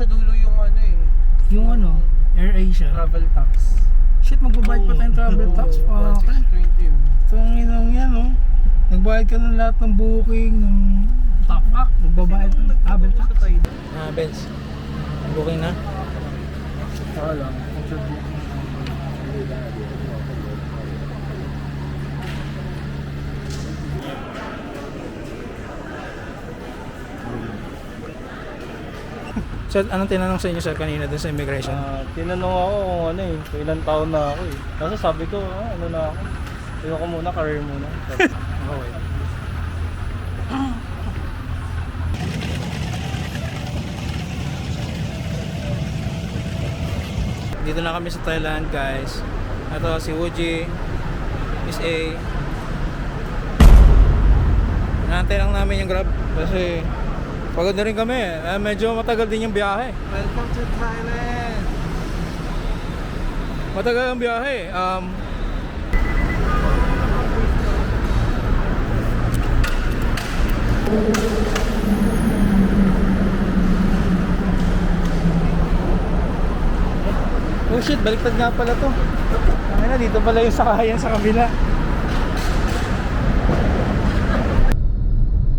sa dulo yung ano eh. Yung ano, AirAsia. Travel tax. Shit, magbabayad pa tayong travel tax pa. 1620 yun. Itong inang yan, oh. Nagbayad ka ng lahat ng booking, ng tapak. Magbabayad pa ng travel tax. Benz, booking na? Saka lang. Sir, anong tinanong sa inyo sir kanina dun sa immigration? Tinanong ako kung ano eh, kung ilang taon na ako eh. Kasi sabi ko, ano na ako. Ayoko muna, career muna. Sabi, okay. Dito na kami sa Thailand guys. Ito si Wuji, Miss A. Nantay lang namin yung Grab kasi pagod na rin kami. Medyo matagal din yung biyahe. Welcome to Thailand! Matagal ang biyahe. Oh shit, baliktad nga pala to. Ang ina, dito pala yung sakayan sa kabila.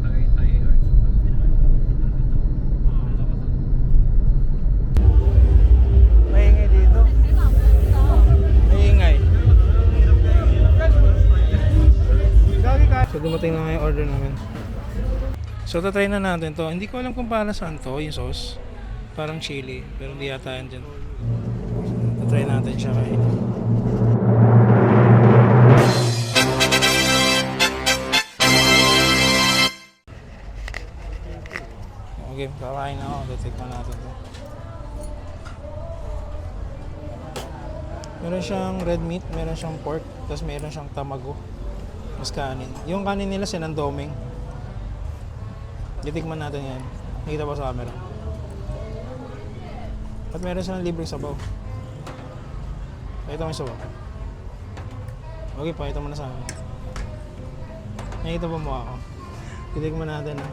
Tagaytay Arts. Maingay dito. Maingay. So dumating na nga yung order namin. So tatry na natin to. Hindi ko alam kung para saan to, yung sauce. Parang chili, pero hindi yata yan dyan. Tatry natin siya kain. Okay, kakain na ako. Titikman natin to. Meron siyang red meat, meron siyang pork, tapos meron siyang tamago. Mas kanin. Yung kanin nila sinandoming. Titikman natin yan. Nakita pa sa camera. At meron silang libreng sabaw. Pakita mo yung sabaw. Okay, pakita mo na sa akin. Nakita pa mo ako. Titikman natin ha.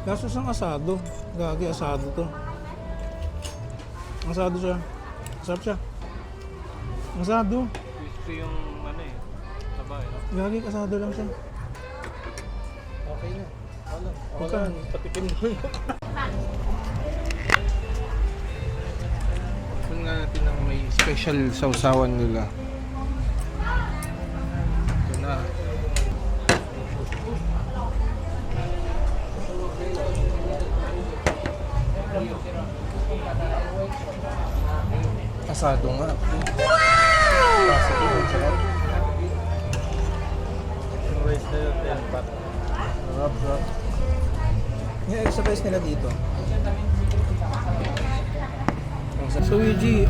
Kasos ang asado. Gagi, asado to. Asado siya. Sarap siya. Asado. Crispy yung ano eh, taba eh. No? Gagi, asado lang siya. Okay na. Ano? Magkano? Patikim mo yun. Kung nga natin ang may special sausawan nila. Ito na. Asado nga. Classic yun, sarap. Yung rice na yun, 10 pat. Sarap. Yung extra rice nila dito. So Yuji,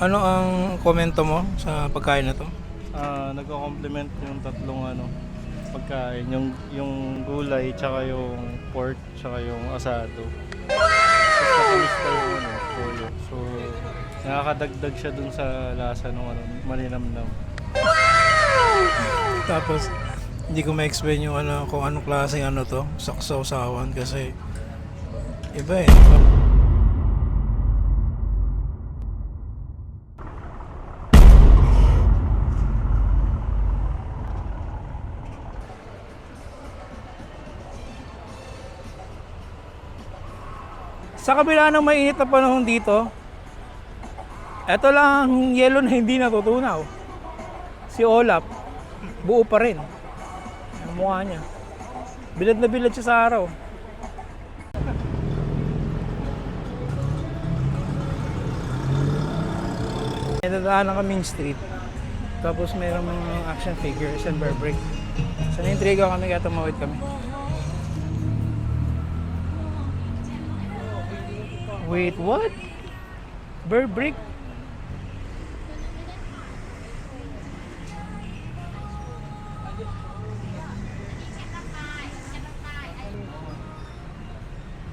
ano ang komento mo sa pagkain na to? Nagko-compliment yung tatlong pagkain, yung gulay, tsaka yung pork, tsaka yung asado. Tapos matamis pa yung toyo. So, nakakadagdag siya dun sa lasa ng malinamnam. Tapos hindi ko ma-explain yung kung anong klaseng to, saksaw-sawan kasi iba eh. Sa kabila ng mainit na panahon dito, eto lang ang yelo na hindi natutunaw. Si Olap, buo pa rin. Ang mukha niya. Bilad na bilad siya sa araw. Nadadaanan kaming street. Tapos mayroong mga action figures and bear break. So na-intriga kami kaya tumawid kami. Wait, what? Bear break?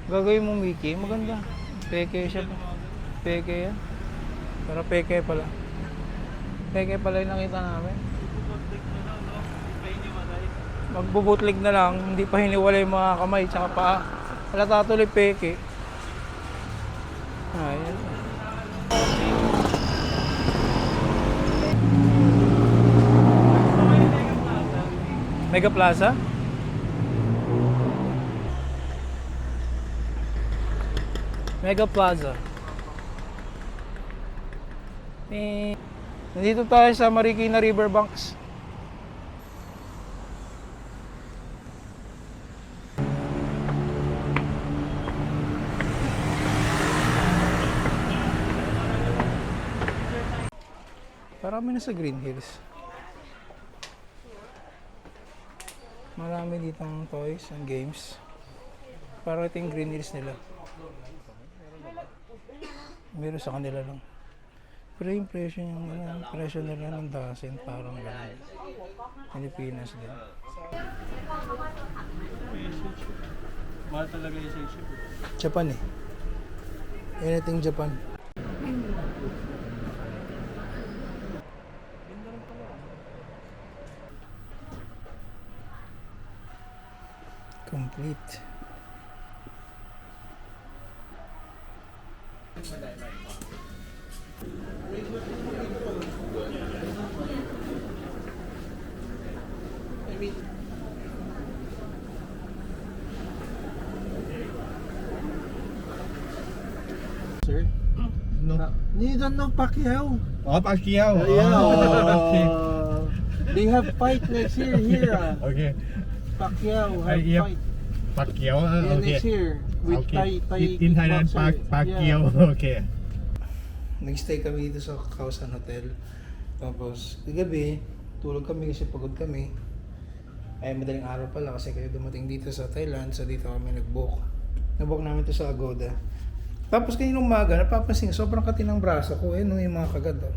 Gagawin mo Mickey, maganda. Peke siya. Peke yan. Pero peke pala. Kaya pala yung nakita namin. Bubutlik na lang, no? Hindi pa hiniwalay. Magbubutlig na lang, hindi pa hiniwalay yung mga kamay tsaka paa. Halata tuloy peke. Ayan. Mega Plaza? Mega Plaza. Nandito tayo sa Marikina Riverbanks. Marami na sa Green Hills. Marami ditong toys and games. Para ito yung Green Hills nila. Meron sa kanila lang. Pero yung presyo nila ng dozen parang gano'n. Pilipinas din. Mahal talaga yung sa ship. Japan eh. Anything Japan. Complete. Sir? No. You don't know Pacquiao? Oh, Pacquiao. Yeah. Oh, They have fight next year here. okay. Pacquiao have Yep. fight Pacquiao. yeah, Okay. next year with Okay. Thai In Thailand, kickboxer. Pacquiao. Okay. Nag-stay kami dito sa Kausan Hotel. Tapos, gabi, tulog kami kasi pagod kami. Ay, madaling araw pala kasi kayo dumating dito sa Thailand. So, dito kami nag-book. Nag-book namin to sa Agoda. Tapos, kaninong umaga, napapansin, sobrang kati ng braso ko. Eh, no, yung mga kagat, oh.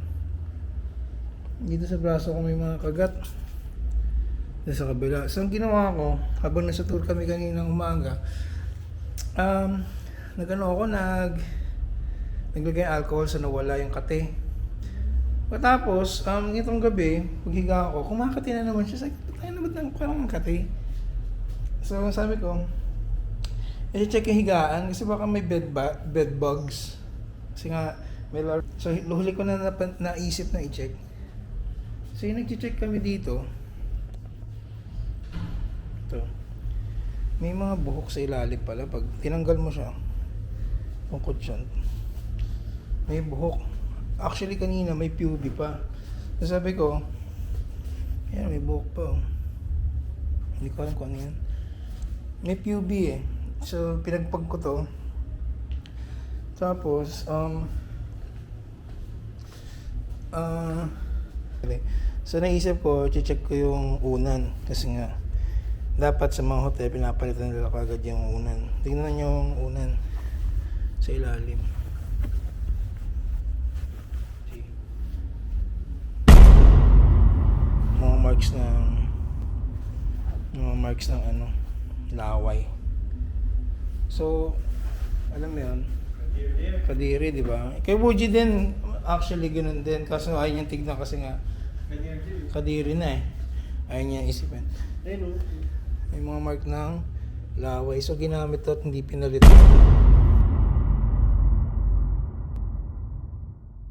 Dito sa braso ko may mga kagat. Dito sa kabila. So, ang ginawa ko, habang nasa tour kami kaninang umaga, naglagay ng alcohol sa nawala yung kate. Tapos, itong gabi, paghiga ako, kumakati na naman siya. Sabi ko, tayo na ba't nang parang kate? So, sabi ko, i-check yung higaan kasi baka may bed bugs. Kasi nga, so, huli ko na naisip na i-check. So, yung nag-check kami dito, ito, may mga buhok sa ilalim pala. Pag tinanggal mo siya, tungkod siya, may buhok. Actually kanina may pubi pa. So sabi ko, ayan may buhok pa. Oh. Hindi ko alam kung ano yan. May pubi eh. So pinagpag ko to. Tapos, so naisip ko, check ko yung unan. Kasi nga, dapat sa mga hotel, pinapalitan nila kagad yung unan. Tingnan nyo yung unan sa ilalim. Mga marks ng ano, laway. So, alam mo yun, kadiri, di ba? Kay Buji din, actually ganun din. Kaso ayaw niyang tignan kasi nga, kadiri na eh. Ayaw niya isipin. May mga mark ng laway. So, ginamit to at hindi pinalit.